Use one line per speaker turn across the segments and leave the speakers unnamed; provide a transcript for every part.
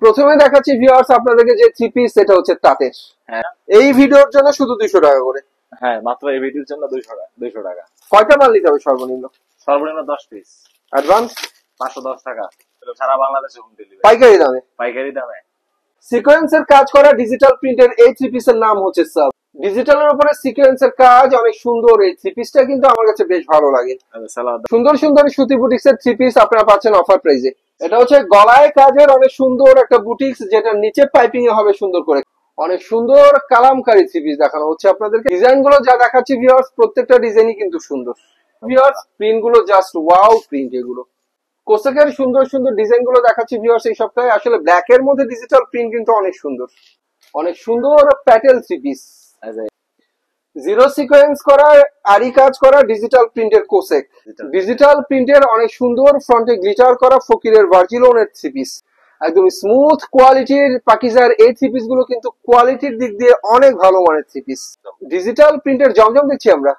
প্রথমে দেখাচ্ছি ভিউয়ার্স আপনাদেরকে যে থ্রি পিস সেটা হচ্ছে তাঁতের।
হ্যাঁ
এই ভিডিওর জন্য শুধু 200 টাকা করে।
হ্যাঁ মাত্র এই ভিডিওর জন্য 200 টাকা।
কয়টা মাল নিতে হবে সর্বনিম্ন?
সর্বনিম্ন 10 পিস,
অ্যাডভান্স
510 টাকা। সারা বাংলাদেশে হোম ডেলিভারি,
পাইকারি দামে।
পাইকারি দামে।
সিকোয়েন্সের কাজ করা ডিজিটাল প্রিন্টের এই থ্রি পিসের নাম হচ্ছে সাব। ডিজিটালের উপরে সিকোয়েন্সের কাজ অনেক সুন্দর। এই থ্রি পিসটা কিন্তু আমার কাছে বেশ ভালো লাগে। সুন্দর সুন্দর সুতি বুটিক্সের থ্রি পিস আপনারা পাচ্ছেন অফার প্রাইসে। এটা হচ্ছে গলায় কাজের অনেক সুন্দর একটা বুটিক্স, যেটা নিচে পাইপিং এ হবে সুন্দর করে। অনেক সুন্দর কালামকারী থ্রি পিস দেখানো হচ্ছে আপনাদেরকে। ডিজাইন গুলো যা দেখাচ্ছি ভিউয়ার্স, প্রত্যেকটা ডিজাইনই কিন্তু সুন্দর। ভিউয়ার্স প্রিন্ট গুলো জাস্ট ওয়াও প্রিন্ট। এগুলো কোসেকের সুন্দর সুন্দর ডিজাইন গুলো দেখাচ্ছি ভিউয়ার্স এই সপ্তাহে। আসলে ব্ল্যাক এর মধ্যে ডিজিটাল প্রিন্ট কিন্তু অনেক সুন্দর, অনেক সুন্দর Patel three piece. Zero sequence করা আরি কাজ করা ডিজিটাল প্রিন্টের কোসেক। ডিজিটাল প্রিন্টের অনেক সুন্দর ফ্রন্টে গ্লিটার করা ফকিরের ভার্জিলোনের থ্রি পিস। একদম স্মুথ কোয়ালিটির পাকিজার এই থ্রি পিস গুলো কিন্তু কোয়ালিটির দিক দিয়ে অনেক ভালো মানের থ্রি পিস। ডিজিটাল প্রিন্টের জমজম দেখছি আমরা।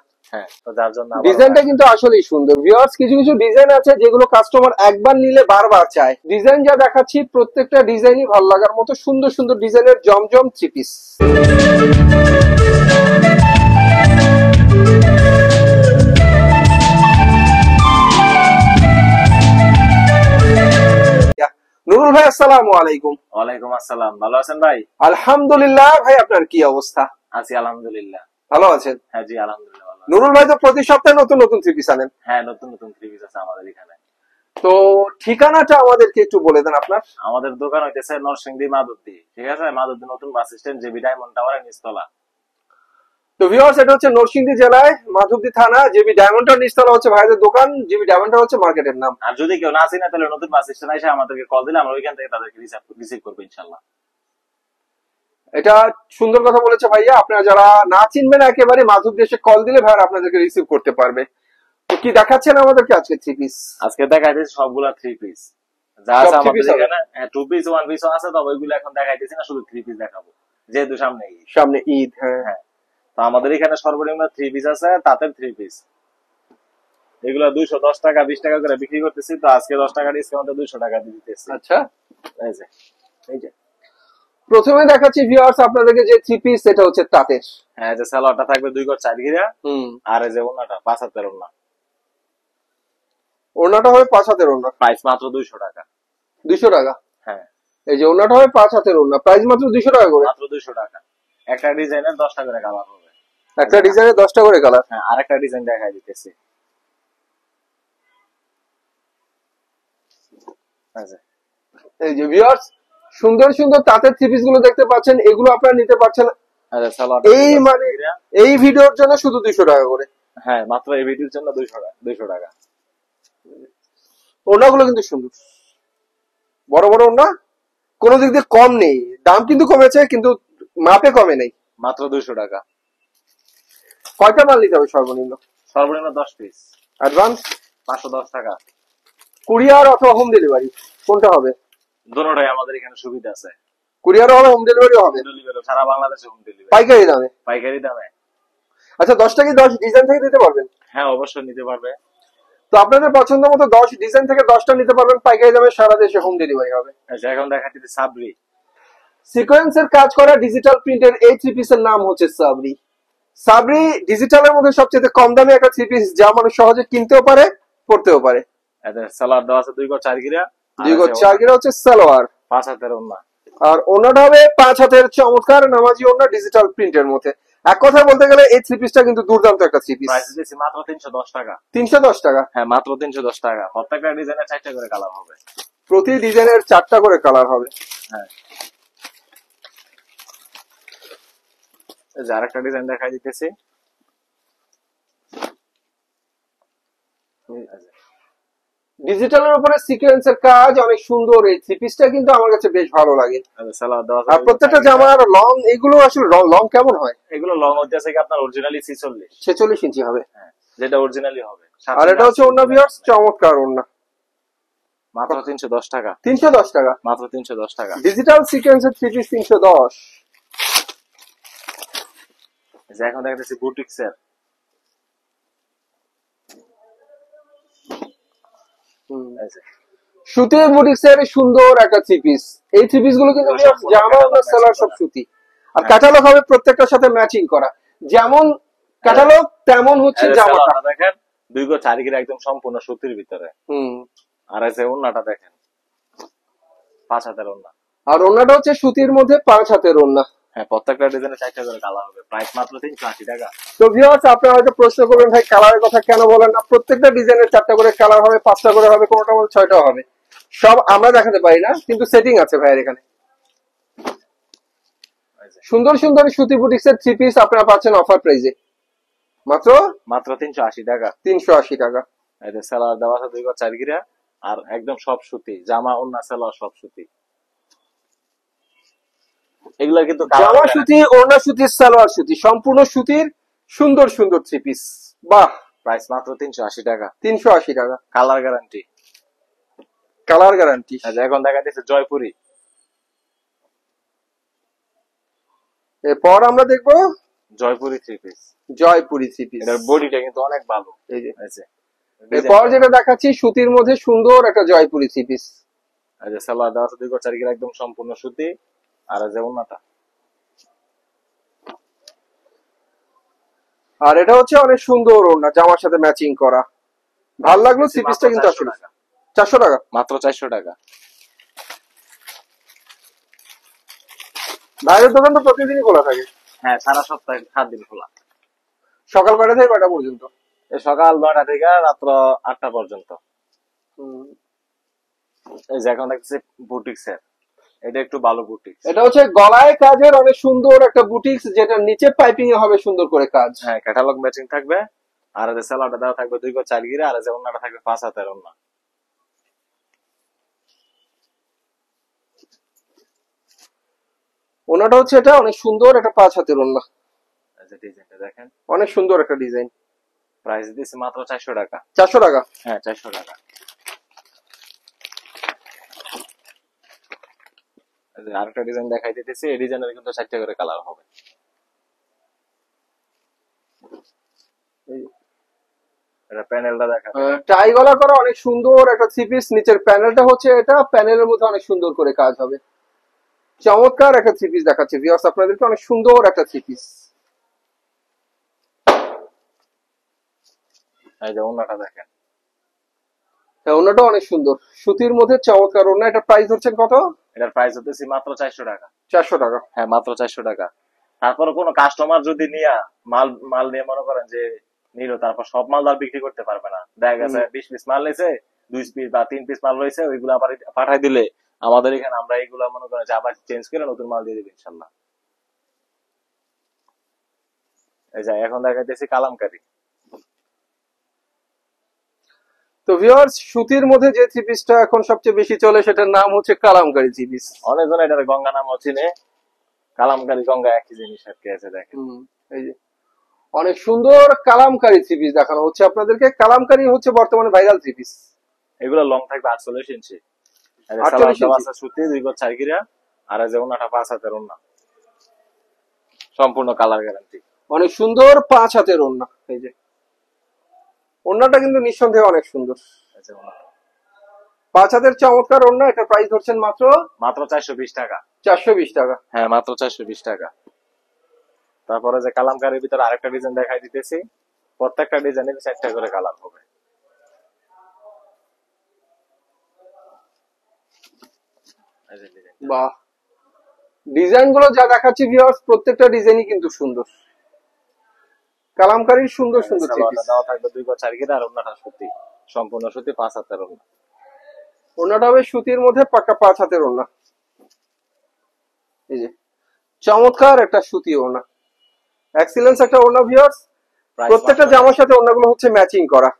ডিজাইনটা কিন্তু আসলেই সুন্দর ভিউয়ার্স। কিছু কিছু ডিজাইন আছে যেগুলো কাস্টমার একবার নিলে বারবার চায়। ডিজাইন যা দেখাচ্ছি প্রত্যেকটা ডিজাইনই ভালো লাগার মতো সুন্দর সুন্দর ডিজাইনের জমজম থ্রি পিস। নুরুল ভাই আসসালামু আলাইকুম।
ওয়ালাইকুম আসসালাম। ভালো আছেন ভাই?
আলহামদুলিল্লাহ। ভাই আপনার কি অবস্থা?
আছি আলহামদুলিল্লাহ।
ভালো আছেন?
হ্যাঁ জি আলহামদুলিল্লাহ।
নুরুল ভাই তো প্রতি সপ্তাহে নতুন নতুন থ্রি পিস আনেন।
হ্যাঁ নতুন নতুন থ্রি পিস আছে আমাদের এখানে।
তো ঠিকানাটা আমাদেরকে একটু বলে দেন আপনার।
আমাদের দোকান হইতেছে নরসিংদী মাধবদী, ঠিক আছে? মাধবদী নতুন বাস স্ট্যান্ড, জেবি ডায়মন্ড টাওয়ারের নিচতলা।
তো ভিউয়ার্স এটা হচ্ছে নরসিংদী জেলায় মাধবদী থানা, জেবি ডায়মন্ডের নিচতলা হচ্ছে ভাইদের দোকান। জেবি ডায়মন্ডটা হচ্ছে মার্কেটের নাম।
আর যদি কেউ না চিনে তাহলে নতুন বাস স্ট্যান্ড এসে আমাদেরকে কল দিলে আমরা ওইখান থেকে তাদেরকে রিসিভ করবো ইনশাল্লাহ।
এটা সুন্দর কথা বলেছে ভাইয়া। আপনারা যারা না চিনবেন একেবারে মাধবদী এসে কল দিলে ভাইয়া আপনাদেরকে রিসিভ করতে পারবে। তো কি দেখাচ্ছেন আমাদেরকে আজকে থ্রি পিস?
আজকে দেখাইতেছি সবগুলা থ্রি পিস যা আছে আমাদের এখানে। টু পিস ওয়ান পিস আছে, তবে ওইগুলো এখন দেখাইতেছি না, শুধু থ্রি পিস দেখাবো যেহেতু সামনে ঈদ। হ্যাঁ হ্যাঁ। তো আমাদের এখানে সর্বনিম্ন থ্রি পিস আছে, তাঁতের থ্রি পিস। এগুলো 210 টাকা 20 টাকা করে বিক্রি করতেছি। তো আজকে 10 টাকা ডিসকাউন্টে 200 টাকা দিয়ে দিতেছি।
আচ্ছা
এই যে
প্রথমে দেখাচ্ছি ভিউয়ার্স আপনাদেরকে যে থ্রি পিস সেটা হচ্ছে তাঁতের।
হ্যাঁ যে সালোয়ারটা থাকবে 2 গজ 4 ঘিরা। আর এই যে ওন্নাটা 5 হাতের ওন্না।
ওন্নাটা হবে 5 হাতের ওন্না।
প্রাইস মাত্র 200 টাকা।
200 টাকা?
হ্যাঁ।
এই যে ওন্নাটা হবে 5 হাতের ওন্না, প্রাইস মাত্র 200 টাকা করে।
মাত্র 200 টাকা। একটা ডিজাইনের 10টা করে কালার হবে।
একটা ডিজাইনের 10টা করে কালার।
হ্যাঁ আরেকটা ডিজাইন দেখাই দিতেছি।
এই যে ভিউয়ার্স সুন্দর সুন্দর তাঁতের থ্রি পিস গুলো দেখতে পাচ্ছেন, এগুলো আপনারা নিতে পারছেন এই মানে এই ভিডিওর জন্য শুধু 200 টাকা করে।
হ্যাঁ মাত্র এই ভিডিওর জন্য 200 টাকা।
ওড়নাগুলো কিন্তু সুন্দর, বড় বড় ওড়না, কোনো দিক দিয়ে কম নেই। দাম কিন্তু কমেছে কিন্তু মাপে কমে নেই।
মাত্র 200 টাকা।
কয়টা মাল নিতে হবে সর্বনিম্ন?
সর্বনিম্ন 10 পিস।
অ্যাডভান্স
510 টাকা।
কুরিয়ার অথবা হোম ডেলিভারি কোনটা হবে?
দুটোটাই আমাদের এখানে সুবিধা আছে।
কুরিয়ারও হবে হোম ডেলিভারিও হবে।
সারা বাংলাদেশে হোম ডেলিভারি,
পাইকারি দামে।
পাইকারি দামে।
আচ্ছা 10টা কি 10 ডিজাইন থেকে দিতে পারবেন?
হ্যাঁ অবশ্যই নিতে পারবে।
তো আপনাদের পছন্দ মতো 10 ডিজাইন থেকে 10টা নিতে পারবেন পাইকারি দামে, সারা দেশে হোম ডেলিভারি হবে।
আচ্ছা এখন দেখাচ্ছি সাবরি।
সিকোয়েন্সের কাজ করা ডিজিটাল প্রিন্টের এই থ্রি পিসের নাম হচ্ছে সাবরি। সাবরি ডিজিটালের মধ্যে সবচেয়ে কম দামে একটা থ্রি পিস, যা মানুষ সহজে কিনতেও পারে পড়তেও পারে।
সালোয়ার দেওয়া আছে 2 গজ 4 ঘিরা।
2 গজ 4 ঘিরা হচ্ছে সালোয়ার।
5 হাতের ওন্না।
আর ওন্নাটা হবে 5 হাতের চমৎকার নামাজি ওন্না ডিজিটাল প্রিন্টের মধ্যে। এক কথা বলতে গেলে এই থ্রি পিসটা কিন্তু দুর্দান্ত একটা থ্রি পিস।
প্রাইস দিয়েছি মাত্র 310 টাকা।
310 টাকা?
হ্যাঁ মাত্র 310 টাকা। প্রত্যেকটা ডিজাইনের 4টা করে কালার হবে।
প্রতি ডিজাইনের 4টা করে কালার হবে।
হ্যাঁ এই যে আরেকটা ডিজাইন দেখাই দিতেছি।
ডিজিটালের উপরে সিকোয়েন্সের কাজ অনেক সুন্দর। এই থ্রি পিসটা কিন্তু আমার কাছে বেশ ভালো লাগে। আর প্রত্যেকটা জামার লং, এগুলো আসলে লং কেমন হয়?
এগুলো লং হচ্ছে কি আপনার অরিজিনালি
46 ইঞ্চি হবে।
হ্যাঁ যেটা অরিজিনালি হবে।
আর এটা হচ্ছে ওন্না ভিউয়ার্স, চমৎকার ওন্না।
মাত্র 310 টাকা।
310 টাকা?
মাত্র 310 টাকা।
ডিজিটাল সিকোয়েন্সের থ্রি পিস 310।
যে এখন দেখাচ্ছি বুটিক্সের।
সুতির বুটিক্স এর সুন্দর একটা থ্রি পিস। এই থ্রি পিস গুলো কিন্তু জামা আর সালোয়ার সব সুতি, আর ক্যাটালগ হবে প্রত্যেকটার সাথে ম্যাচিং করা। যেমন ক্যাটালগ তেমন হচ্ছে জামাটা।
দেখেন 2 গজ 4 গিরা একদম সম্পূর্ণ সুতির ভিতরে। আর এই যে ওন্নাটা দেখেন 5 হাতের ওন্না, আর
ওন্নাটা হচ্ছে সুতির মধ্যে 5 হাতের ওন্না।
হ্যাঁ, প্রত্যেকটা ডিজাইনে 4টা করে কালার হবে, প্রাইস মাত্র 380 টাকা।
তো ভিউয়ার্স, আপনারা হয়তো প্রশ্ন করবেন ভাই কালারের কথা কেন বলেন না? প্রত্যেকটা ডিজাইনের 4টা করে কালার হবে, 5টা করে হবে, কোনটা বলে 6টা হবে। সব আমরা দেখাতে পারি না, কিন্তু সেটিং আছে ভাইয়ের এখানে। সুন্দর সুন্দর সুতি বুটিক্সের থ্রি পিস আপনারা পাচ্ছেন অফার প্রাইসে মাত্র
380 টাকা।
380 টাকা।
এই যে সালোয়ার দেওয়া আছে 2 গজ 4 গিরা, আর একদম সব সুতি, জামা ওন্না সালোয়ার সব সুতি। এগুলা কিন্তু
জামা সুতি, ওড়না সুতি, সালোয়ার সুতি, সম্পূর্ণ সুতির সুন্দর সুন্দর থ্রি পিস। বাহ,
প্রাইস মাত্র 380 টাকা।
380 টাকা।
Colour guarantee,
colour guarantee.
এখন দেখা যাচ্ছে জয়পুরি।
এরপর আমরা দেখবো
Jaipuri three piece.
Jaipuri three piece,
এটার বডিটা কিন্তু অনেক ভালো। এই যে
এরপর যেটা দেখাচ্ছি সুতির মধ্যে সুন্দর একটা জয়পুরি থ্রি পিস।
এই যে সালোয়ার দেওয়া আছে 2 গজ 4 গিরা একদম সম্পূর্ণ সুতি, আর এই যে ওন্নাটা।
আর এটা হচ্ছে অনেক সুন্দর ওড়না, জামার সাথে ম্যাচিং করা। ভালো লাগলো থ্রি পিসটা কিন্তু আসলে 400 টাকা,
মাত্র 400 টাকা।
বাইরের দোকান তো প্রতিদিনই খোলা থাকে।
হ্যাঁ, সারা সপ্তাহে 7 দিন খোলা।
সকাল কয়টা থেকে কয়টা পর্যন্ত?
সকাল 9টা থেকে রাত্র 8টা পর্যন্ত। এই যে এখন দেখতেছি বুটিক্সের, এটা একটু ভালো বুটিক্স।
এটা হচ্ছে গলায় কাজের অনেক সুন্দর একটা বুটিক্স, যেটা নিচে পাইপিং এ হবে সুন্দর করে কাজ।
হ্যাঁ, ক্যাটালগ ম্যাচিং থাকবে, আর এই সালোয়ারটা দেওয়া থাকবে 2 গজ 4 গিরা, আর এই যে ওন্নাটা থাকবে 5 হাতের ওন্না।
ওন্নাটা হচ্ছে এটা অনেক সুন্দর একটা 5 হাতের ওন্না।
এই যে ডিজাইনটা দেখেন,
অনেক সুন্দর একটা ডিজাইন।
প্রাইস দিছি মাত্র 400 টাকা।
400 টাকা?
হ্যাঁ, 400 টাকা। আরেকটা ডিজাইন দেখাই দিতেছি, এই ডিজাইনের কিন্তু 4টা করে কালার হবে। এটা প্যানেলটা দেখেন,
টাই গলা করা অনেক সুন্দর একটা থ্রি পিস। নিচের প্যানেলটা হচ্ছে এটা, প্যানেলের মধ্যে অনেক সুন্দর করে কাজ হবে। চমৎকার একটা থ্রি পিস দেখাচ্ছে ভিউয়ার্স আপনাদেরকে, অনেক সুন্দর একটা থ্রি পিস।
এই যে ওন্নাটা দেখেন,
হ্যাঁ, ওন্নাটা অনেক সুন্দর, সুতির মধ্যে চমৎকার ওন্না। এটা প্রাইস হচ্ছে কত?
এটার প্রাইস হচ্ছে মাত্র 400 টাকা।
400 টাকা?
হ্যাঁ, মাত্র 400 টাকা। তারপরে কোনো কাস্টমার যদি নিয়ে মাল নিয়ে মনে করেন যে নিল, তারপর সব মাল আর বিক্রি করতে পারবে না, দেখা গেছে 20 পিস মাল লেছে, 2 পিস বা 3 পিস মাল রয়েছে, ওইগুলো আবার পাঠাই দিলে আমাদের এখানে আমরা এইগুলো মনে করেন যে আবার চেঞ্জ করে নতুন মাল দিয়ে দিবে ইনশাল্লাহ। এই যে এখন দেখাইতেছি কালামকারী।
তো ভিউয়ার্স, সুতির মধ্যে যে থ্রি পিসটা এখন সবচেয়ে বেশি চলে সেটার নাম হচ্ছে কালামকারী থ্রি পিস।
অনেকজন এটার গঙ্গা নাম চিনে, কালামকারী গঙ্গা একই জিনিস আর কি আছে। দেখেন
এই যে অনেক সুন্দর কালামকারী থ্রি পিস দেখানো হচ্ছে আপনাদেরকে। কালামকারী হচ্ছে বর্তমানে ভাইরাল থ্রি পিস।
এগুলো লং থাকবে 48 ইঞ্চি।
48 ইঞ্চি
সুতি, 2 গজ 4 গিরা, আর এই যে ওন্নাটা 5 হাতের ওন্না, সম্পূর্ণ কালার গ্যারান্টি।
অনেক সুন্দর 5 হাতের ওন্না। এই যে ওন্নাটা কিন্তু নিঃসন্দেহে অনেক সুন্দর। 5 হাতের চমৎকার ওন্না। এটা প্রাইস ধরছেন মাত্র
420 টাকা।
420 টাকা?
হ্যাঁ, মাত্র 420 টাকা। তারপরে যে কালামকারীর ভিতরে আরেকটা ডিজাইন দেখাই দিতেছি, প্রত্যেকটা ডিজাইনের 4টা করে কালার হবে।
বাহ, ডিজাইন গুলো যা দেখাচ্ছি ভিউয়ার্স, প্রত্যেকটা ডিজাইনই কিন্তু সুন্দর। কালামকারীর সুন্দর সুন্দর থ্রি পিস।
দাও থাকবে 2 গজ 4 গিরা, আর ওন্নাটা সুতি, সম্পূর্ণ সুতি, 5 হাতের ওন্না।
ওন্নাটা হবে সুতির মধ্যে পাক্কা 5 হাতের ওন্না। এই যে চমৎকার একটা সুতি ওন্না, এক্সিলেন্স একটা ওন্না ভিউয়ার্স। প্রত্যেকটা জামার সাথে ওন্নাগুলো হচ্ছে ম্যাচিং করা।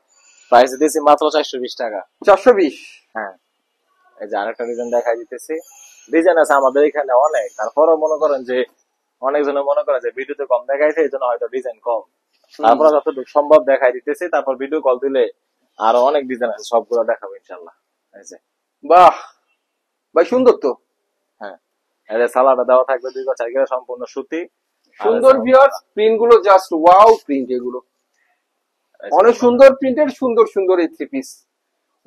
প্রাইস দিয়েছি মাত্র 420 টাকা।
420?
হ্যাঁ। এই যে আরেকটা ডিজাইন দেখাই দিতেছি, ডিজাইন আছে আমাদের এখানে অনেক, তারপরও মনে করেন যে অনেকজনে মনে করে যে ভিডিওতে কম দেখাইছে, এই জন্য হয়তো ডিজাইন কম। তারপর যতটুকু সম্ভব দেখাই দিতেছি, তারপর ভিডিও কল দিলে আরো অনেক ডিজাইন আছে, সবগুলো দেখাবো ইনশাল্লাহ।
বাহ ভাই, সুন্দর তো।
হ্যাঁ, এই যে সালোয়ারটা দেওয়া থাকবে 2 গজ 4 গিরা, সম্পূর্ণ সুতি,
সুন্দর ভিউয়ার্স। প্রিন্ট গুলো জাস্ট ওয়াও প্রিন্ট, এগুলো অনেক সুন্দর প্রিন্টের সুন্দর সুন্দর এই থ্রি পিস।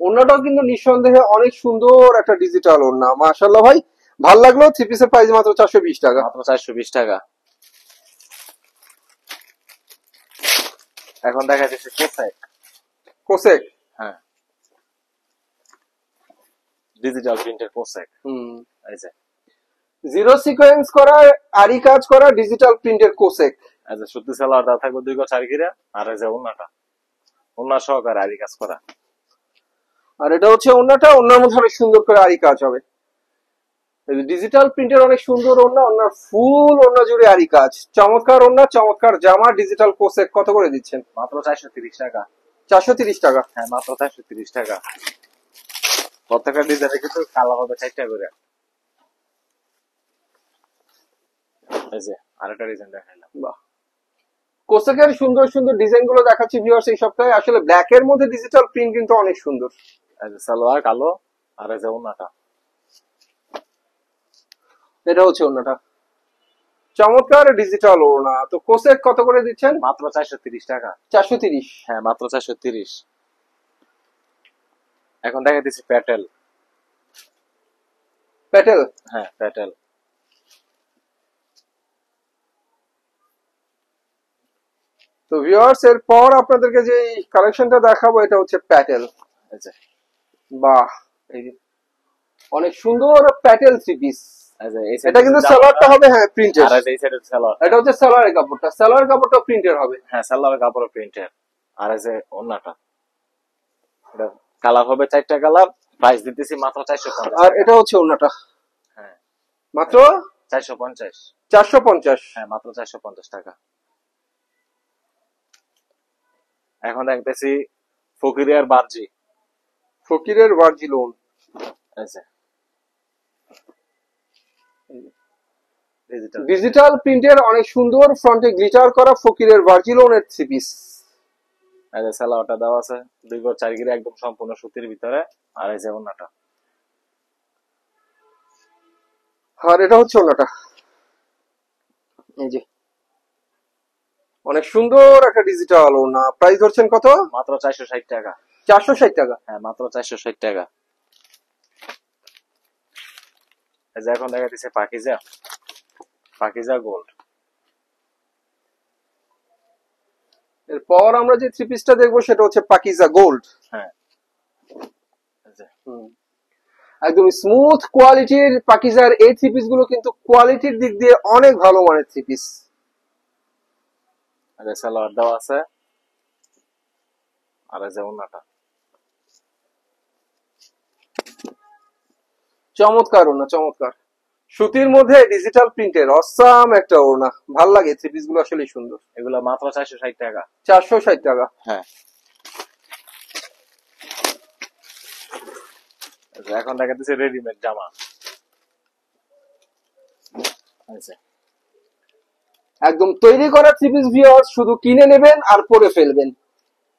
ওড়নাটাও কিন্তু নিঃসন্দেহে অনেক সুন্দর একটা ডিজিটাল ওড়না, মাশাআল্লাহ ভাই ভাল লাগলো। থ্রি পিসের প্রাইস মাত্র 420 টাকা।
মাত্র 420 টাকা। এখন দেখা যাচ্ছে কোসেক।
কোসেক,
হ্যাঁ, ডিজিটাল প্রিন্টের কোসেক। এই যে
জিরো সিকোয়েন্স করা আরি কাজ করা ডিজিটাল প্রিন্টের কোসেক।
এই যে সুতি সালোয়ার দা থাকবে 2 গজ 4 ঘিরা, আর এই যে ওন্নাটা, ওন্না সহকারে আরি কাজ করা।
আর এটা হচ্ছে ওন্নাটা, ওন্নার মধ্যে অনেক সুন্দর করে আরি কাজ হবে। এই যে ডিজিটাল প্রিন্টের অনেক সুন্দর ওন্না, ওন্নার ফুল ওন্না জুড়ে আরি কাজ, চমৎকার ওন্না, চমৎকার জামা। ডিজিটাল কোসেক কত করে দিচ্ছেন?
মাত্র 430 টাকা।
430 টাকা।
হ্যাঁ, মাত্র 430 টাকা। প্রত্যেকটা ডিজাইনে কিন্তু কালার হবে 4টা করে। এই যে আরেকটা ডিজাইন দেখাইলাম।
বাহ, কোসেকের সুন্দর সুন্দর ডিজাইন গুলো দেখাচ্ছি ভিউয়ার্স এই সপ্তাহে। আসলে ব্ল্যাক এর মধ্যে ডিজিটাল প্রিন্ট কিন্তু অনেক সুন্দর।
এই যে সালোয়ার কালো, আর এই যে ওন্নাটা,
এটা হচ্ছে ওন্নাটা, চমৎকার ডিজিটাল ওড়না। তো কোসেক কত করে দিচ্ছেন?
মাত্র 430 টাকা।
430।
হ্যাঁ, মাত্র 430। এখন দেখা দিচ্ছি প্যাটেল।
প্যাটেল,
হ্যাঁ প্যাটেল।
তো ভিউয়ার্স এরপর আপনাদেরকে যে কালেকশনটা দেখাবো এটা হচ্ছে প্যাটেল।
এই যে
বাহ, এই যে অনেক সুন্দর প্যাটেল থ্রি পিস।
এই যে
এটা কিন্তু সালোয়ারটা হবে হ্যাঁ প্রিন্টেড,
আর এই সাইডের সালোয়ার,
এটা হচ্ছে সালোয়ারের কাপড়টা, সালোয়ারের কাপড়টা প্রিন্টেড হবে।
হ্যাঁ সালোয়ারের কাপড় প্রিন্টেড। আর এই যে ওন্নাটা, এটা কালার হবে 4টা কালার। প্রাইস দিতেছি মাত্র 450।
আর এটা হচ্ছে ওন্নাটা,
হ্যাঁ
মাত্র
450।
450।
হ্যাঁ, মাত্র 450 টাকা। এখন দেখতেছি ফকিরের বার্জি।
ফকিরের ভার্জি লোন।
এই যে
ডিজিটাল প্রিন্টের অনেক সুন্দর ফ্রন্টে গ্লিটার করা ফকিরের ভার্জি লোনের থ্রি পিস।
এই যে সালোয়ারটা দেওয়া আছে 2 গজ 4 ঘিরা, একদম সম্পূর্ণ সুতির ভিতরে। আর এই যে ওন্নাটা,
আর এটা হচ্ছে ওন্নাটা। এই যে অনেক সুন্দর একটা ডিজিটাল ওড়না। প্রাইস ধরছেন কত?
মাত্র 460 টাকা।
460 টাকা।
হ্যাঁ, মাত্র 460 টাকা। এই যে এখন দেখা দিচ্ছে পাকিজা, পাকিজা গোল্ড।
এরপর আমরা যে থ্রি পিসটা দেখবো সেটা হচ্ছে পাকিজা গোল্ড।
হ্যাঁ, এই যে
একদম স্মুথ কোয়ালিটির পাকিজার এই থ্রি পিস গুলো কিন্তু কোয়ালিটির দিক দিয়ে অনেক ভালো মানের থ্রি পিস।
আর এই সালোয়ার দেওয়া আছে, আর এই যে ওন্নাটা,
চমৎকার ওড়না, চমৎকার সুতির মধ্যে ডিজিটাল প্রিন্টের অসাম একটা ওড়না। ভাল লাগে থ্রি পিস গুলো, আসলে সুন্দর।
এগুলো মাত্র 460 টাকা।
460 টাকা।
হ্যাঁ, এখন দেখা দিচ্ছে রেডিমেড জামা।
একদম তৈরি করা থ্রি পিস ভিউয়ার্স, শুধু কিনে নেবেন আর পরে ফেলবেন।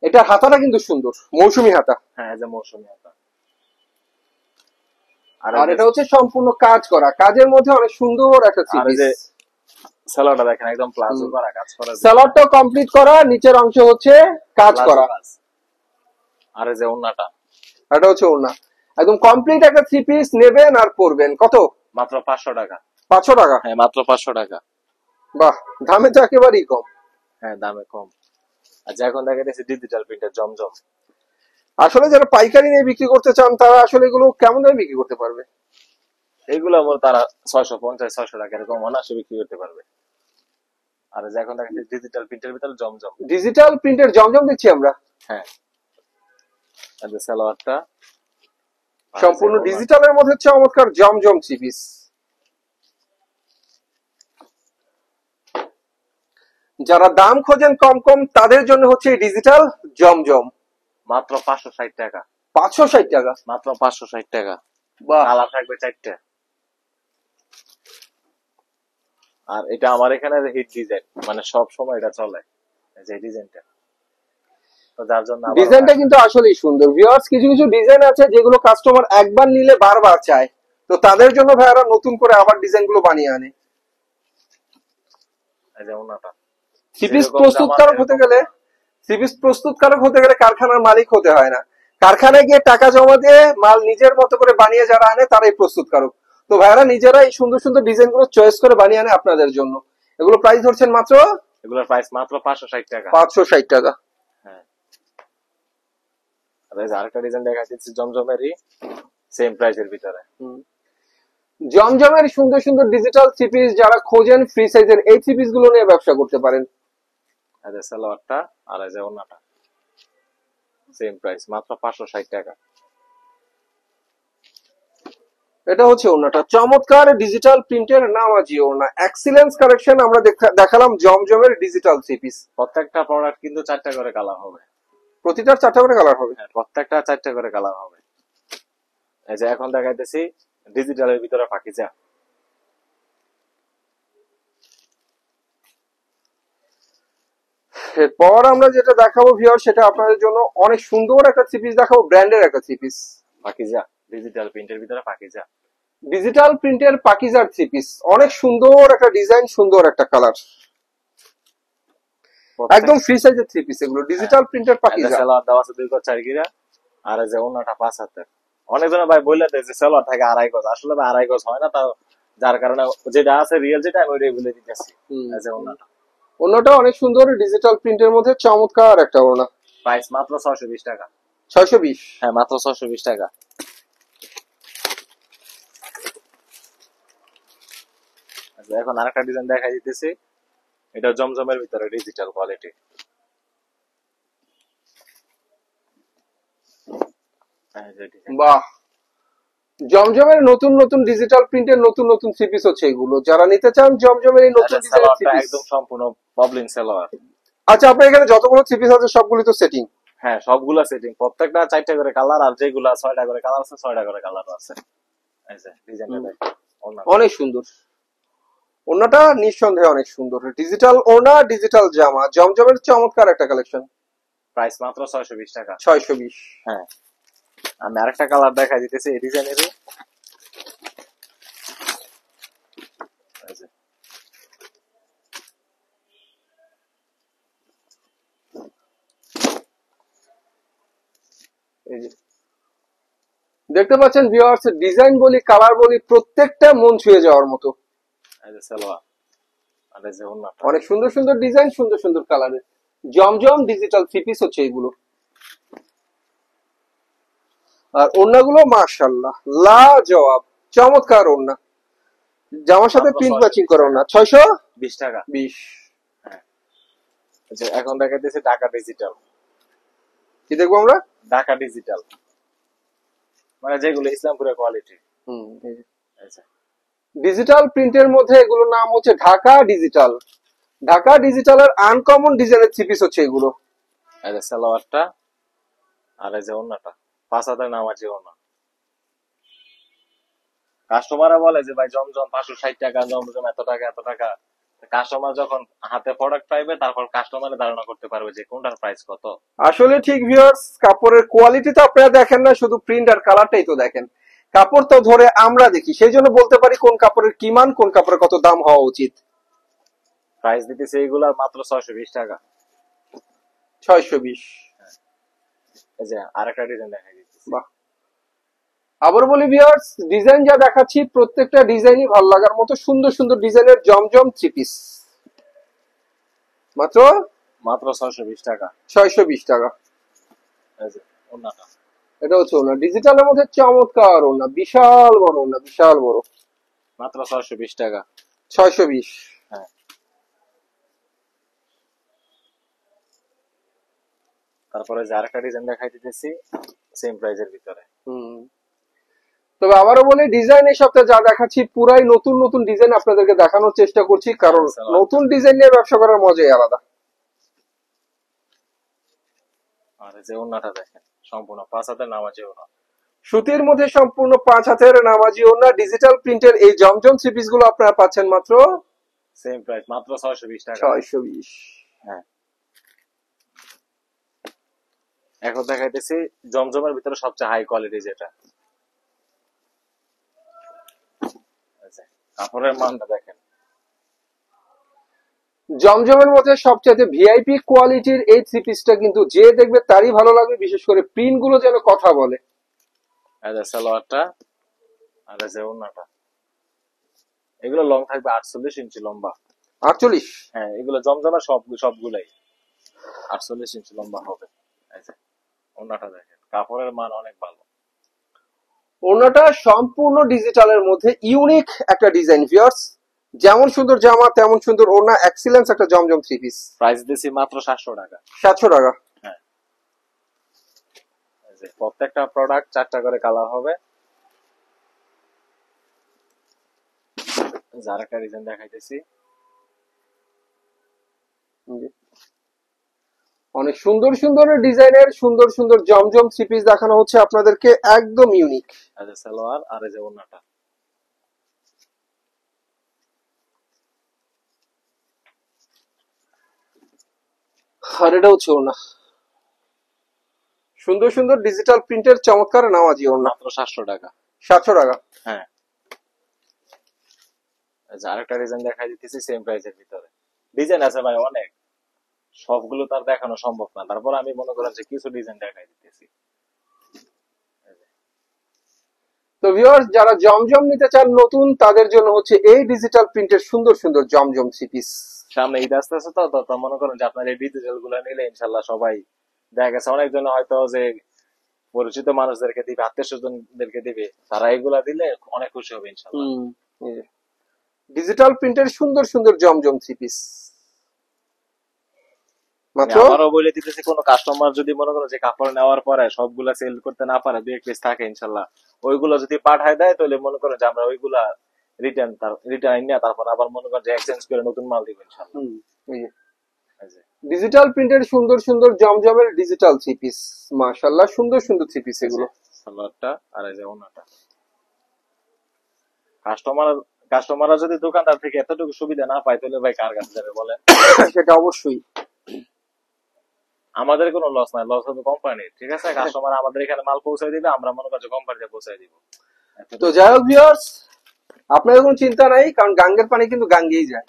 এটা হাতাটা কিন্তু সুন্দর, মৌসুমী হাতা।
হ্যাঁ, এই যে মৌসুমী হাতা।
আর এটা হচ্ছে সম্পূর্ণ কাজ করা, কাজের মধ্যে অনেক সুন্দর একটা থ্রি পিস।
সালোয়ারটা দেখেন একদম প্লাজো করা, কাজ করা,
সালোয়ারটা কমপ্লিট করা, নিচের অংশ হচ্ছে কাজ করা।
আর এই যে ওন্নাটা,
এটা হচ্ছে ওড়না, একদম কমপ্লিট একটা থ্রি পিস নেবেন আর পরবেন। কত?
মাত্র 500 টাকা।
500 টাকা।
হ্যাঁ, মাত্র 500 টাকা।
বাহ, দামে তো একেবারেই কম।
হ্যাঁ, দামে কম। আচ্ছা, এখন দেখা যাচ্ছে ডিজিটাল প্রিন্টের জমজম।
আসলে যারা পাইকারি নিয়ে বিক্রি করতে চান তারা আসলে এগুলো কেমন দামে বিক্রি করতে পারবে?
এগুলো তারা 650-600 টাকা এরকম অনায়াসে বিক্রি করতে পারবে। আর এখন দেখা যাচ্ছে ডিজিটাল প্রিন্টের ভিতরে জমজম,
ডিজিটাল প্রিন্টের জমজম দেখছি আমরা।
হ্যাঁ, আর যে সালোয়ারটা
সম্পূর্ণ ডিজিটালের মধ্যে চমৎকার জমজম থ্রি পিস। যারা দাম খোঁজেন কম কম তাদের জন্য হচ্ছে এই ডিজিটাল জমজম।
মাত্র 560 টাকা।
560 টাকা।
মাত্র 560 টাকা।
বাহ,
কালার থাকবে 4টা। আর এটা আমার এখানে হিট ডিজাইন, মানে সব সময় এটা চলে, যে ডিজাইনটা। তো যার জন্য
ডিজাইনটা কিন্তু আসলেই সুন্দর ভিউয়ার্স। কিছু কিছু ডিজাইন আছে যেগুলো কাস্টমার একবার নিলে বারবার চায়, তো তাদের জন্য ভাইয়ারা নতুন করে আবার ডিজাইন গুলো বানিয়ে আনে।
এই যে ওন্নাটা,
থ্রি পিস প্রস্তুতকারক হতে গেলে কারখানার মালিক হতে হয় না, কারখানায় গিয়ে টাকা জমা দিয়ে মাল নিজের মতো করে বানিয়ে যারা আনে তারাই প্রস্তুতকারক। তো ভাইয়ারা নিজেরা এই সুন্দর সুন্দর ডিজাইন গুলো চয়েস করে বানিয়ে আনে আপনাদের জন্য। এগুলো প্রাইস ধরছেন মাত্র,
এগুলোর প্রাইস মাত্র 560 টাকা।
560 টাকা।
হ্যাঁ, আর এই যে আরেকটা ডিজাইন দেখাচ্ছি জমজমেরই সেম প্রাইসের ভিতরে।
জমজমের সুন্দর সুন্দর ডিজিটাল থ্রি পিস যারা খোঁজেন ফ্রি সাইজের, এই থ্রি পিস গুলো নিয়ে ব্যবসা করতে পারেন।
এই যে সালোয়ারটা আর এই যে ওড়নাটা সেম প্রাইস মাত্র 560 টাকা।
এটা হচ্ছে ওড়নাটা, চমৎকার ডিজিটাল প্রিন্টের নামাজি ওড়না, এক্সিলেন্স কালেকশন আমরা দেখালাম জমজমের ডিজিটাল থ্রি পিস।
প্রত্যেকটা প্রোডাক্ট কিন্তু 4টা করে কালার হবে,
প্রতিটার 4টা করে কালার হবে।
হ্যাঁ, প্রত্যেকটা 4টা করে কালার হবে। এই যে এখন দেখাইতেছি ডিজিটালের ভিতরে পাকিজা।
এরপর আমরা যেটা দেখাবো ভিউয়ার, সেটা আপনাদের জন্য অনেক সুন্দর একটা থ্রি পিস দেখাবো, ব্র্যান্ডের একটা থ্রি পিস।
পাকিজা ডিজিটাল প্রিন্টের ভিতরে পাকিজা,
ডিজিটাল প্রিন্টের পাকিজার থ্রি পিস, অনেক সুন্দর একটা ডিজাইন, সুন্দর একটা কালার, একদম ফ্রি সাইজের থ্রি পিস এগুলো, ডিজিটাল প্রিন্টের পাকিজা।
সালোয়ার দেওয়া আছে 2 গজ 4 গিরা, আর এই যে ওড়নাটা 5 হাতের। অনেকজন ভাই বললেন যে সালোয়ার থাকে 2.5 গজ, আসলে ভাই 2.5 গজ হয় না, তাও যার কারণে যেটা আছে রিয়েল যেটা আমি ওইটাই বলে দিতেছি। এই যে ওড়নাটা,
ওড়নাটা অনেক সুন্দর ডিজিটাল প্রিন্টের মধ্যে চমৎকার একটা ওড়না,
প্রাইস মাত্র 620 টাকা।
620,
হ্যাঁ মাত্র 620 টাকা। আচ্ছা, এখন আরেকটা ডিজাইন দেখা দিতেছি, এটা জমজমের ভিতরে ডিজিটাল কোয়ালিটি।
বাহ, জমজমের নতুন নতুন ডিজিটাল প্রিন্টের নতুন নতুন থ্রি পিস হচ্ছে এগুলো, যারা নিতে চান জমজমের এই নতুন ডিজাইনের থ্রি পিস
একদম সম্পূর্ণ বাবলিং সালোয়ার।
আচ্ছা, আপনার এখানে যতগুলো থ্রি পিস আছে সবগুলো তো সেটিং?
হ্যাঁ সবগুলা সেটিং, প্রত্যেকটা 4টা করে কালার, আর যেগুলা 6টা করে কালার আছে 6টা করে কালার আছে। এই যে ডিজাইনটা দেখেন,
অনেক সুন্দর ওড়নাটা, নিঃসন্দেহে অনেক সুন্দর ডিজিটাল ওড়না, ডিজিটাল জামা, জমজমের চমৎকার একটা কালেকশন।
প্রাইস মাত্র 620 টাকা।
620।
হ্যাঁ, আমি আরেকটা কালার দেখা দিতেছি এই ডিজাইনেরই।
দেখতে পাচ্ছেন ভিউয়ার্স, ডিজাইন বলি কালার বলি প্রত্যেকটা মন ছুঁয়ে যাওয়ার মতো।
এই যে সালোয়ার আর এই যে ওড়নাটা,
অনেক সুন্দর সুন্দর ডিজাইন, সুন্দর সুন্দর কালারের জমজম ডিজিটাল থ্রি পিস হচ্ছে এগুলো। আর ওড়নাগুলো মাশাআল্লাহ লাজবাব, চমৎকার ওড়না, জামার সাথে প্রিন্ট ম্যাচিং করা ওড়না। 620
টাকা।
20।
হ্যাঁ, আচ্ছা এখন দেখাইতেছি ঢাকা ডিজিটাল।
কি দেখবো আমরা?
ঢাকা ডিজিটাল মানে যেগুলো ইসলামপুরের কোয়ালিটি।
আচ্ছা, ডিজিটাল প্রিন্টের মধ্যে এগুলোর নাম হচ্ছে ঢাকা ডিজিটাল। ঢাকা ডিজিটালের আনকমন ডিজাইনের থ্রি পিস হচ্ছে এগুলো।
এই যে সালোয়ারটা আর এই যে ওড়নাটা 5 হাতের নামাজি ওড়না। কাস্টমাররা বলে যে ভাই জমজম 560 টাকা, জমজম এত টাকা এত টাকা। কাস্টমার যখন হাতে প্রোডাক্ট পাইবে তারপর কাস্টমারে ধারণা করতে পারবে যে কোনটার প্রাইস কত।
আসলে ঠিক ভিউয়ার্স, কাপড়ের কোয়ালিটি তো আপনারা দেখেন না, শুধু প্রিন্ট আর কালারটাই তো দেখেন। কাপড় তো ধরে আমরা দেখি, সেই জন্য বলতে পারি কোন কাপড়ের কি মান, কোন কাপড়ের কত দাম হওয়া উচিত।
প্রাইস দিতেছে এইগুলার মাত্র 620 টাকা।
620।
এই যে আরেকটা ডিজাইন দেখাই দিতেছি।
বাহ, আবার বলি ভিউয়ার্স, ডিজাইন যা দেখাচ্ছি প্রত্যেকটা ডিজাইনই ভালো লাগার মতো সুন্দর সুন্দর ডিজাইনের জমজম থ্রি পিস, মাত্র
620 টাকা।
620 টাকা।
এই যে ওড়নাটা,
এটা হচ্ছে ওনা ডিজিটালের মধ্যে চমৎকার ওনা, বিশাল বড় ওনা, বিশাল বড়,
মাত্র 620 টাকা।
620।
হ্যাঁ, তারপরে যে আরেকটা ডিজাইন দেখাই দিতেছি সেম প্রাইজের ভিতরে।
তবে আবারও বলি, ডিজাইন এই সপ্তাহে যা দেখাচ্ছি পুরাই নতুন নতুন ডিজাইন আপনাদেরকে দেখানোর চেষ্টা করছি, কারণ নতুন ডিজাইন নিয়ে ব্যবসা করার মজাই আলাদা।
আর যে ওড়নাটা দেখেন সম্পূর্ণ 5 হাতের নামাজি ওড়না,
সুতির মধ্যে সম্পূর্ণ 5 হাতের নামাজি ওড়না, ডিজিটাল প্রিন্টের এই জমজম থ্রি পিস গুলো আপনারা পাচ্ছেন মাত্র
সেম প্রাইস, মাত্র 620 টাকা।
620।
হ্যাঁ, এখন দেখাইতেছি জমজমের ভিতরে সবচেয়ে হাই কোয়ালিটি যেটা। কাপড়ের মানটা দেখেন,
জমজমের মধ্যে সবচেয়ে ভিআইপি কোয়ালিটির এই থ্রি পিসটা কিন্তু যে দেখবে তারই ভালো লাগবে, বিশেষ করে প্রিন্ট গুলো যেন কথা বলে।
সালোয়ারটা আর ওড়নাটা, এগুলো লং থাকবে 48 ইঞ্চি লম্বা।
48?
হ্যাঁ, এগুলো জমজমের সবগুলাই 48 ইঞ্চি লম্বা হবে। ওড়নাটা দেখেন, কাপড়ের মান অনেক ভালো।
ওড়নাটা সম্পূর্ণ ডিজিটালের মধ্যে ইউনিক একটা ডিজাইন ভিউয়ার্স, যেমন সুন্দর জামা তেমন সুন্দর ওড়না, এক্সিলেন্স একটা জমজম থ্রি পিস।
প্রাইস দিছি মাত্র 700 টাকা।
700 টাকা।
হ্যাঁ, প্রত্যেকটা প্রোডাক্ট 4টা করে কালার হবে। যার একটা ডিজাইন দেখাইতেছি,
অনেক সুন্দর সুন্দর ডিজাইনের সুন্দর সুন্দর জমজম থ্রি পিস দেখানো হচ্ছে আপনাদেরকে, একদম ইউনিক।
সালোয়ার আর ওড়নাটা।
আর এটা হচ্ছে ওড়না, সুন্দর সুন্দর ডিজিটাল প্রিন্টের চমৎকার নামাজি ওড়না,
মাত্র 700 টাকা।
700 টাকা।
হ্যাঁ, আরেকটা ডিজাইন দেখাই দিতেছি সেম প্রাইসের ভিতরে। ডিজাইন আছে ভাই অনেক, সবগুলো তার দেখানো সম্ভব না, তারপর আমি মনে করেন যে কিছু ডিজাইন দেখাই দিতেছি।
তো ভিউয়ার্স, যারা জমজম নিতে চান নতুন, তাদের জন্য হচ্ছে এই ডিজিটাল প্রিন্টের সুন্দর সুন্দর জমজম থ্রি পিস।
সামনে ঈদ আসতে আছে, তো মনে করেন যে আপনার এই ডিজিটাল গুলো নিলে ইনশাল্লাহ সবাই, দেখা গেছে অনেকজন হয়তো যে পরিচিত মানুষদেরকে দিবে, আত্মীয় স্বজনদেরকে দিবে, তারা এগুলা দিলে অনেক খুশি হবে ইনশাল্লাহ।
ডিজিটাল প্রিন্টের সুন্দর সুন্দর জমজম থ্রি পিস।
আবারও বলে দিতেছি, কোন কাস্টমার যদি মনে করো যে কাপড় নেওয়ার পরে সবগুলা সেল করতে না পারে, 2-1 পিস থাকে ইনশাল্লাহ, ওইগুলো যদি পাঠায় দেয় তাহলে মনে করেন যে আমরা ওইগুলা রিটার্ন নিয়ে তারপর আবার মনে করেন যে এক্সচেঞ্জ করে নতুন মাল দিব ইনশাল্লাহ।
ডিজিটাল প্রিন্টের সুন্দর সুন্দর জমজমের ডিজিটাল থ্রি পিস, মাশাআল্লাহ সুন্দর সুন্দর থ্রি পিস এগুলো।
সালোয়ারটা আর ওড়নাটা। কাস্টমাররা যদি দোকানদার থেকে এতটুকু সুবিধা না পায় তাহলে ভাই কার কাছে যাবে বলেন?
সেটা অবশ্যই।
আমাদের কোনো লস নাই, লস হবে কোম্পানির। ঠিক আছে, কাস্টমার আমাদের এখানে মাল পৌঁছায় দিবে, আমরা মনে করছি কোম্পানিতে পৌঁছায় দিব।
তো যাই হোক ভিউয়ার্স, আপনাদের কোনো চিন্তা নাই, কারণ গাঙ্গের পানি কিন্তু গাঙ্গেই যায়।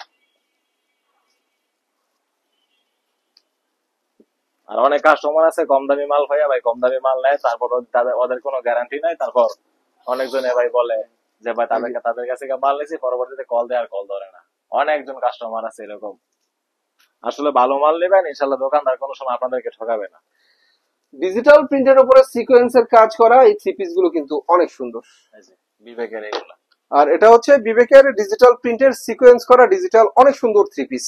আর অনেক কাস্টমার আছে কম দামি মাল ভাইয়া ভাই কম দামি মাল নেয়, তারপর ওদের কোনো গ্যারান্টি নাই, তারপর অনেকজনে ভাই বলে যে ভাই তাদের কাছে মাল নিয়েছি, পরবর্তীতে কল দেয় আর কল ধরে না। অনেকজন কাস্টমার আছে এরকম। আসলে ভালো মাল নেবেন ইনশাল্লাহ, দোকানদার কোনো সময় আপনাদেরকে ঠকাবে না।
ডিজিটাল প্রিন্টের উপরে সিকোয়েন্সের কাজ করা এই থ্রি পিস গুলো কিন্তু অনেক সুন্দর।
বিবেকের এগুলা।
আর এটা হচ্ছে বিবেকের ডিজিটাল প্রিন্টের সিকোয়েন্স করা ডিজিটাল অনেক সুন্দর থ্রি পিস।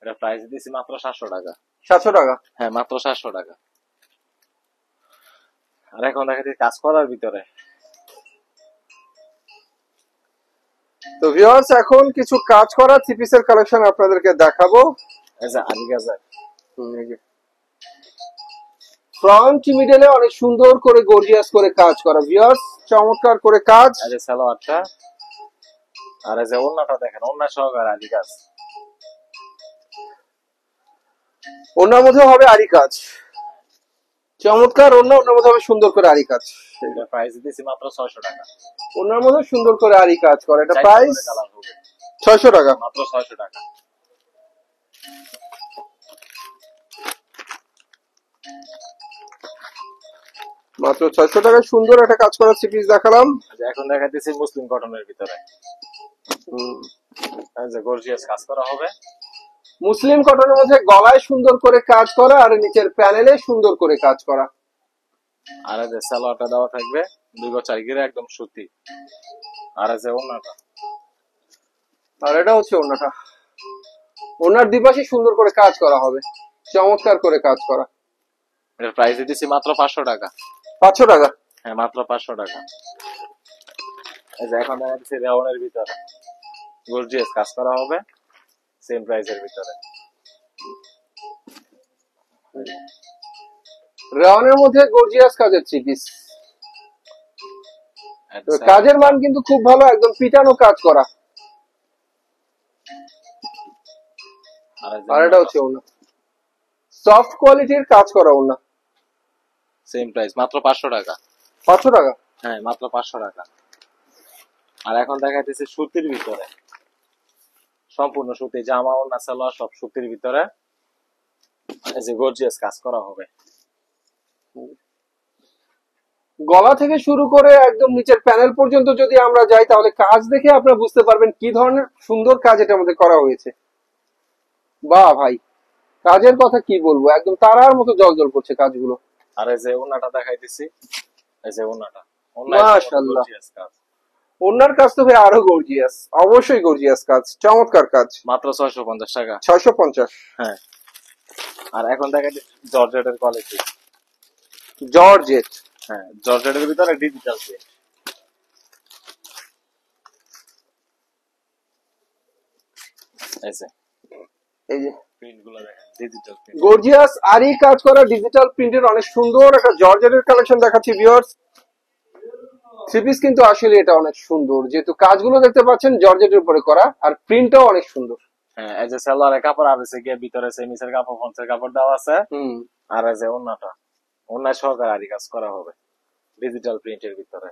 এটা প্রাইস দিয়েছি মাত্র 700 টাকা।
700 টাকা?
হ্যাঁ, মাত্র 700 টাকা। আর এখন দেখাচ্ছি কাজ করার ভিতরে।
তো ভিউয়ার্স, এখন কিছু কাজ করা থ্রি পিসের কালেকশন আপনাদেরকে দেখাবো। ফ্রন্ট মিডলে অনেক সুন্দর করে গর্জিয়াস করে কাজ করা ভিউয়ার্স, চমৎকার করে কাজ।
সালোয়ারটা আর ওড়নাটা দেখেন, ওড়না সহকারে আদি কাজ।
ওড়নার মধ্যে হবে আরি কাজ, চমৎকার ওড়না, ওড়নার মধ্যে হবে সুন্দর করে আরি কাজ।
এটা প্রাইস দিয়েছি মাত্র 600 টাকা।
ওড়নার মধ্যে সুন্দর করে আরি কাজ করা, এটা প্রাইস 600 টাকা।
মাত্র 600 টাকা।
মাত্র 600 টাকায় সুন্দর একটা কাজ করা থ্রি পিস দেখালাম।
এখন দেখাইতেছি মুসলিম কটনের ভিতরে গর্জিয়াস কাজ করা হবে।
মুসলিম কটনের মধ্যে গলায় সুন্দর করে কাজ করা আর নিচের প্যানেলে সুন্দর করে কাজ করা।
আর সালোয়ারটা দেওয়া থাকবে 2 গজ 4 গিরে একদম সুতি। আর ওড়নাটা,
আর এটা হচ্ছে ওড়নাটা, ওড়নার দুপাশে সুন্দর করে কাজ করা হবে, চমৎকার করে কাজ করা।
এর প্রাইস দিতেছি মাত্র 500 টাকা।
500 টাকা?
হ্যাঁ, মাত্র 500 টাকা। এই যে এখন দেখাচ্ছি রেওনের ভিতরে গর্জিয়াস কাজ করা হবে সেম প্রাইসের ভিতরে।
রেওনের মধ্যে গর্জিয়াস কাজের থ্রি পিস, কাজের মান কিন্তু খুব ভালো, একদম পিটানো কাজ করা। আর এটা হচ্ছে ওড়না, সফট কোয়ালিটির কাজ করা ওড়না,
সেম প্রাইস মাত্র 500 টাকা।
500 টাকা?
হ্যাঁ, মাত্র 500 টাকা। আর এখন দেখাইতেছি সুতির ভিতরে সম্পূর্ণ সুতি, জামা ওড়না সালোয়ার সব সুতির ভিতরে এই যে গর্জিয়াস কাজ করা হবে।
গলা থেকে শুরু করে একদম নিচের প্যানেল পর্যন্ত যদি আমরা যাই তাহলে কাজ দেখে আপনারা বুঝতে পারবেন কি ধরনের সুন্দর কাজ এটার মধ্যে করা হয়েছে। বাহ ভাই, কাজের কথা কি বলবো, একদম তারার মতো জলজল করছে কাজগুলো।
আর এই যে ওড়নাটা দেখাইতেছি, এই যে ওড়নাটা,
মাশাআল্লাহ,
গর্জিয়াস কাজ।
ওড়নার কাজ তো ভাই আরো গর্জিয়াস, অবশ্যই গর্জিয়াস কাজ, চমৎকার কাজ।
মাত্র 650 টাকা।
650।
হ্যাঁ। আর এখন দেখাইতেছি জর্জেটের কোয়ালিটি।
জর্জেট।
হ্যাঁ, জর্জেটের ভিতরে ডিজিটাল প্রিন্ট।
এই যে
প্রিন্ট গুলো দেখেন, ডিজিটাল প্রিন্ট,
গর্জিয়াস আরি কাজ করা ডিজিটাল প্রিন্টের অনেক সুন্দর একটা জর্জেটের কালেকশন দেখাচ্ছি ভিউয়ার্স। থ্রি পিস কিন্তু আসলে এটা অনেক সুন্দর, যেহেতু কাজগুলো দেখতে পাচ্ছেন জর্জেটের উপরে করা, আর প্রিন্টটাও অনেক সুন্দর।
হ্যাঁ, এই যে সালোয়ারের কাপড় আর হচ্ছে গিয়ে ভিতরে সেমিসের কাপড়, ফন্সের কাপড় দেওয়া আছে। আর এই যে ওড়নাটা, ওড়না সহকারে আরি কাজ করা হবে ডিজিটাল প্রিন্টের ভিতরে।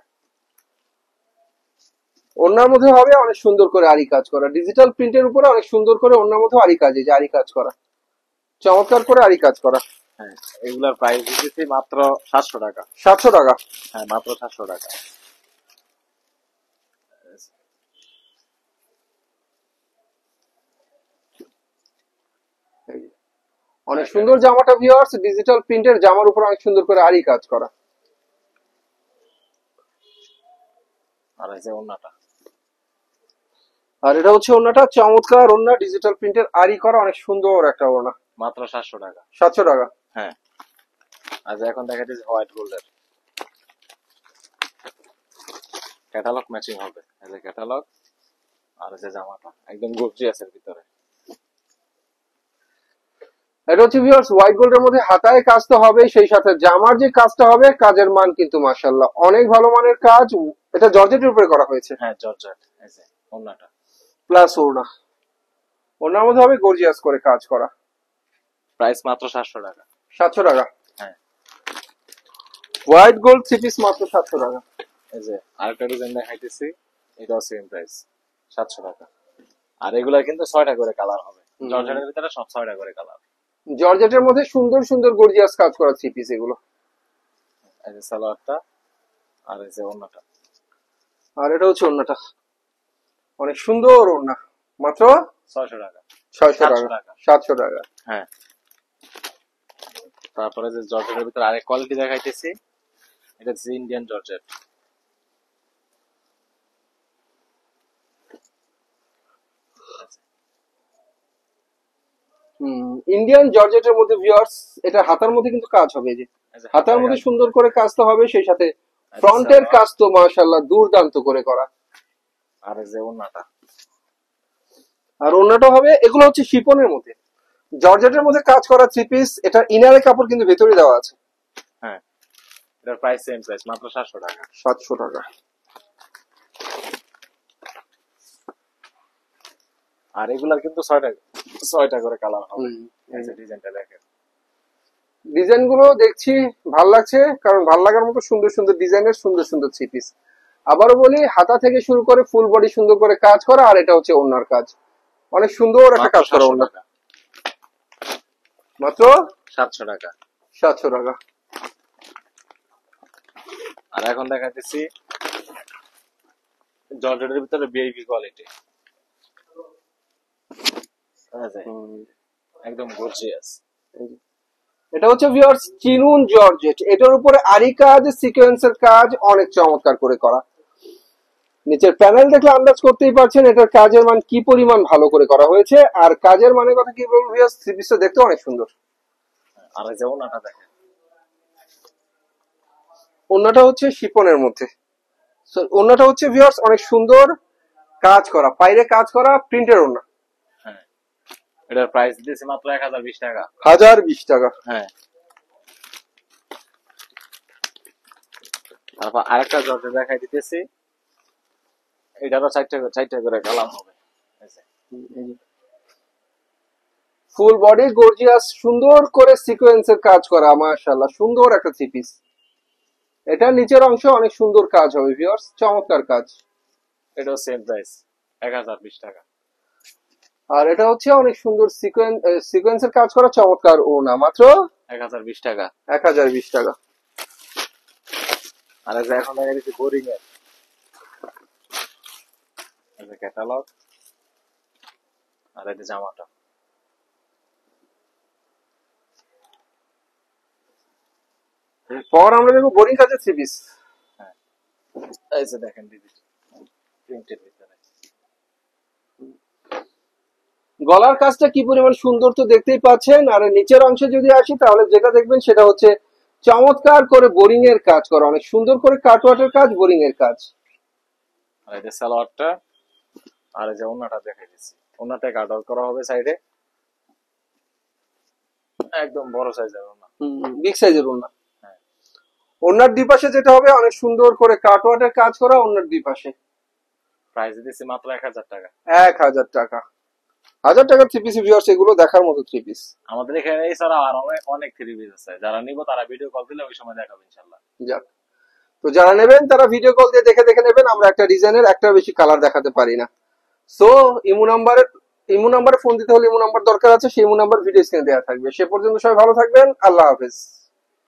ওড়নার মধ্যে হবে অনেক সুন্দর করে আরি কাজ করা, ডিজিটাল প্রিন্টের উপরে অনেক সুন্দর করে ওড়নার মধ্যে আরি কাজ, এই যে আরি কাজ করা, চমৎকার করে আরি কাজ করা।
হ্যাঁ, এগুলার প্রাইস দিতেছি মাত্র 700 টাকা।
700 টাকা।
হ্যাঁ, মাত্র 700 টাকা।
অনেক সুন্দর জামাটা ভিউয়ার্স, ডিজিটাল প্রিন্টের জামার উপর অনেক সুন্দর করে আরি কাজ করা।
আর এই যে ওড়নাটা,
আর এটা হচ্ছে ওড়নাটা, চমৎকার ওড়না, ডিজিটাল প্রিন্টের আরি করা, অনেক সুন্দর একটা ওড়না,
মাত্র 700 টাকা।
700 টাকা।
হ্যাঁ। আজ এখন দেখাচ্ছি হোয়াইট গোল্ডের ক্যাটালগ ম্যাচিং হবে, এই যে ক্যাটালগ আর এই যে জামাটা একদম গর্জিয়াসের ভিতরে।
এটা হচ্ছে ভিউয়ার্স হোয়াইট গোল্ডের মধ্যে হাতায় কাজ তো হবে, সেই সাথে জামার যে কাজটা হবে, কাজের মান কিন্তু মাশাআল্লাহ অনেক ভালো মানের কাজ। এটা জর্জেটের উপরে করা হয়েছে।
হ্যাঁ, জর্জেট। এই যে ওড়নাটা
প্লাস ওড়না, ওড়নার মধ্যে হবে গর্জিয়াস করে কাজ করা।
প্রাইস মাত্র 700 টাকা।
700 টাকা।
হ্যাঁ,
হোয়াইট গোল্ড থ্রি পিস মাত্র 700 টাকা।
এই যে আরেকটা ডিজাইন দেখাইতেছি, এটাও সেম প্রাইস 700 টাকা। আর এগুলা কিন্তু 6টা করে কালার হবে, জর্জেটের ভিতরে সব 6টা করে কালার।
জর্জেটের মধ্যে সুন্দর সুন্দর গর্জিয়াস কাজ করা থ্রি পিস এগুলো।
এই যে সালোয়ারটা আর এই যে ওড়নাটা।
আর এটা হচ্ছে ওড়নাটা, অনেক সুন্দর ওড়না, মাত্র
600 টাকা।
600 টাকা। 700 টাকা।
হ্যাঁ। তারপরে যে জর্জেটের ভিতরে আরেক কোয়ালিটি দেখাইতেছি, এটা হচ্ছে ইন্ডিয়ান জর্জেট।
ইন্ডিয়ান জর্জেটের মধ্যে ভিউয়ার্স, এটা হাতার মধ্যে কিন্তু কাজ হবে, এই যে হাতার মধ্যে সুন্দর করে কাজ তো হবে, সেই সাথে ফ্রন্টের কাজ তো মাশাআল্লাহ দুর্দান্ত করে করা।
আর এই যে ওড়নাটা,
আর ওড়নাটা হবে, এগুলো হচ্ছে শিপনের মধ্যে জর্জেটের মধ্যে কাজ করা থ্রি পিস। এটা ইনারের কাপড় কিন্তু ভেতরে দেওয়া আছে।
হ্যাঁ, এটার প্রাইস সেম প্রাইস, মাত্র 700 টাকা।
700 টাকা।
আর এগুলার কিন্তু 6টা করে কালার হবে। এই যে ডিজাইনটা দেখেন,
ডিজাইন গুলো দেখছি ভাল লাগছে, কারণ ভাল লাগার মতো সুন্দর সুন্দর ডিজাইনের সুন্দর সুন্দর থ্রি পিস। আবারও বলি, হাতা থেকে শুরু করে ফুল বডি সুন্দর করে কাজ করা, আর এটা হচ্ছে ওড়নার কাজ, অনেক সুন্দর একটা কাজ করা ওড়না। মাত্র
700 টাকা।
700 টাকা।
আর এখন দেখাচ্ছি জর্জেটের ভিতরে ভিআইপি কোয়ালিটি, একদম গর্জিয়াস।
এটা হচ্ছে ভিউয়ার্স চিনুন জর্জেট, এটার উপরে আরি কাজ, সিকোয়েন্সের কাজ অনেক চমৎকার করে করা। নিচের প্যানেল দেখলে আন্দাজ করতেই পারছেন এটার কাজের মান কি পরিমাণ ভালো করে করা হয়েছে। আর কাজের মানের কথা কি বলবো ভিউয়ার্স, থ্রি পিসটা দেখতে অনেক সুন্দর।
আর এই যে ওড়নাটা দেখেন,
ওড়নাটা হচ্ছে শিপনের মধ্যে, ওড়নাটা হচ্ছে ভিউয়ার্স অনেক সুন্দর কাজ করা, বাইরে কাজ করা প্রিন্টের ওড়না।
হ্যাঁ, এটার প্রাইস দিয়েছে মাত্র 1020 টাকা।
1020 টাকা।
হ্যাঁ। তারপর আরেকটা জর্জেট দেখাই দিতেছি, এটারও 4টা করে কালার হবে।
ফুল বডি গর্জিয়াস সুন্দর করে সিকোয়েন্সের কাজ করা, মাশাআল্লাহ সুন্দর একটা থ্রি পিস। এটা নিচের অংশ অনেক সুন্দর কাজ হবে ভিউয়ার্স, চমৎকার কাজ।
এটাও সেম প্রাইস 1020 টাকা।
আর এটা হচ্ছে অনেক সুন্দর সিকোয়েন্সের কাজ করা চমৎকার ওনা, মাত্র
1020 টাকা।
1020 টাকা।
আর এই যে এখন দেখা যাচ্ছে বোরিং এর এই যে ক্যাটালগ, আর এই যে জামাটা।
পর আমরা দেখবো বোরিং কাজের থ্রি পিস।
হ্যাঁ, এই যে দেখেন ডিজিটাল প্রিন্টের ভিতরে
গলার কাজটা কি পরিমাণ সুন্দর তো দেখতেই পাচ্ছেন। আর নিচের অংশে যদি আসি তাহলে যেটা দেখবেন সেটা হচ্ছে চমৎকার করে বোরিং এর কাজ করা, অনেক সুন্দর করে কাটওয়ার্টের কাজ, বোরিং এর কাজ।
আর এই যে সালোয়ারটা, আর এই যে ওন্নাটা দেখাই দিচ্ছি। ওন্নাটা কাটওয়ার্ক করা হবে সাইডে, একদম বড় সাইজের ওন্না,
বিগ সাইজের ওন্না।
হ্যাঁ,
ওন্নার দুই পাশে যেটা হবে অনেক সুন্দর করে কাটওয়ার্টের কাজ করা ওন্নার দুই পাশে।
প্রাইস দিচ্ছি মাত্র 1000 টাকা।
1000 টাকা। 1000 টাকার থ্রি পিস ভিউয়ার্স, এগুলো দেখার মতো থ্রি পিস।
আমাদের এখানে এছাড়া আর অনেক থ্রি পিস আছে, যারা নিব তারা ভিডিও কল দিলে ওই সময় দেখাবো ইনশাআল্লাহ।
যাক, তো যারা নেবেন তারা ভিডিও কল দিয়ে দেখে দেখে নেবেন। আমরা একটা ডিজাইনের একটা বেশি কালার দেখাতে পারি না। সো ইমো নাম্বারে ফোন দিতে হলে ইমো নাম্বার দরকার আছে, সেই ইমো নাম্বার ভিডিও স্ক্রিনে দেওয়া থাকবে। সে পর্যন্ত সবাই ভালো থাকবেন, আল্লাহ হাফেজ।